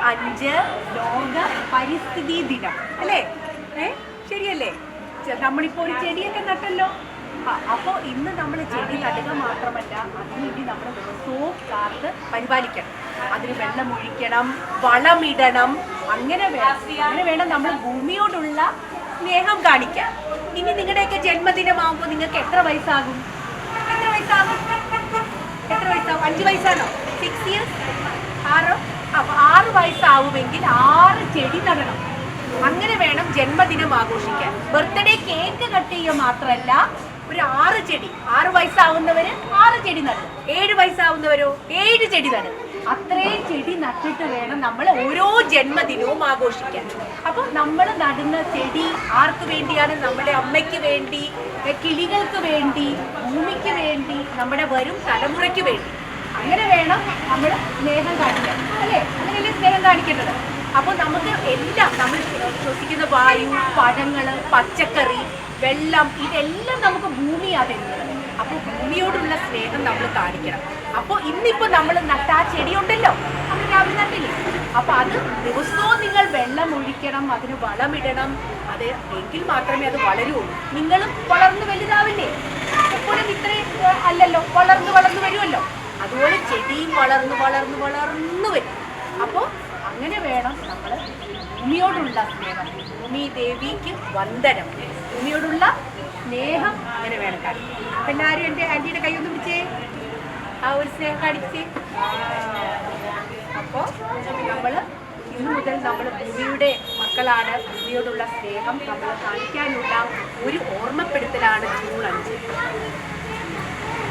5 ലോക പരിസ്ഥിതി ദിനം അല്ലേ? ശരിയല്ലേ? നമ്മളിപ്പോൾ ഒരു ചെടിയൊക്കെ നട്ടല്ലോ. അപ്പോൾ ഇന്ന് നമ്മൾ ചെടി നടുക മാത്രമല്ല, അതിനുവേണ്ടി നമ്മൾ ദിവസവും കാത്ത് പരിപാലിക്കണം. അതിന് വെള്ളമൊഴിക്കണം, വളമിടണം. അങ്ങനെ വേണം നമ്മൾ ഭൂമിയോടുള്ള സ്നേഹം കാണിക്കാൻ. ഇനി നിങ്ങളുടെയൊക്കെ ജന്മദിനമാകുമ്പോൾ നിങ്ങൾക്ക് എത്ര വയസ്സാകും? 5 വയസ്സാണോ? 6 ഇയേഴ്സ്? 6 വയസ്സാവുമെങ്കിൽ 6 ചെടി നടണം. അങ്ങനെ വേണം ജന്മദിനം ആഘോഷിക്കാൻ. ബർത്ത്ഡേ കേക്ക് കട്ട് ചെയ്യുക മാത്രമല്ല, ഒരു 6 ചെടി. 6 വയസ്സാവുന്നവര് 6 ചെടി നടും. 7 വയസ്സാവുന്നവരോ 7 ചെടി നടും. അത്രയും ചെടി നട്ടിട്ട് വേണം നമ്മൾ ഓരോ ജന്മദിനവും ആഘോഷിക്കാൻ. അപ്പോൾ നമ്മൾ നടുന്ന ചെടി ആർക്ക് വേണ്ടിയാണ്? നമ്മുടെ അമ്മയ്ക്ക് വേണ്ടി, കിളികൾക്ക് വേണ്ടി, ഭൂമിക്ക് വേണ്ടി, നമ്മുടെ വരും തലമുറയ്ക്ക് വേണ്ടി. അങ്ങനെ വേണം നമ്മൾ സ്നേഹം കാണിക്കാൻ, അല്ലേ? അങ്ങനെയല്ലേ സ്നേഹം കാണിക്കേണ്ടത്? അപ്പോൾ നമുക്ക് എല്ലാം, നമ്മൾ ശ്വസിക്കുന്ന വായു, പഴങ്ങൾ, പച്ചക്കറി, വെള്ളം, ഇതെല്ലാം നമുക്ക് ഭൂമിയാണ് തരുന്നത്. അപ്പോൾ ഭൂമിയോടുള്ള സ്നേഹം നമ്മൾ കാണിക്കണം. അപ്പോൾ ഇന്നിപ്പോൾ നമ്മൾ നട്ട ആ ചെടിയുണ്ടല്ലോ, നമ്മൾ രാവിലെ നട്ടില്ലേ, അപ്പോൾ അത് ദിവസവും നിങ്ങൾ വെള്ളം ഒഴിക്കണം, അതിന് വളമിടണം. അത് എങ്കിൽ മാത്രമേ അത് വളരുള്ളൂ. നിങ്ങളും വളർന്ന് വലുതാവില്ലേ? എപ്പോഴും ഇത്രയും അല്ലല്ലോ, വളർന്ന് വരുമല്ലോ. അതുപോലെ ചെടിയും വളർന്ന് വരും. അപ്പോൾ അങ്ങനെ വേണം നമ്മൾ ഭൂമിയോടുള്ള സ്നേഹം. ഭൂമി ദേവിക്ക് വന്ദനം. ഭൂമിയോടുള്ള സ്നേഹം അങ്ങനെ വേണം കാണിക്കാൻ. അപ്പം എല്ലാവരും എൻ്റെ ആൻറ്റിയുടെ കൈ ഒന്ന് പിടിച്ചേ, ആ ഒരു സ്നേഹം കാണിച്ചേ. അപ്പോൾ നമ്മൾ ഇന്നു മുതൽ നമ്മൾ ഭൂമിയുടെ മക്കളാണ്. ഭൂമിയോടുള്ള സ്നേഹം നമ്മൾ കാണിക്കാനുള്ള ഒരു ഓർമ്മപ്പെടുത്തലാണ് ജൂൺ 5.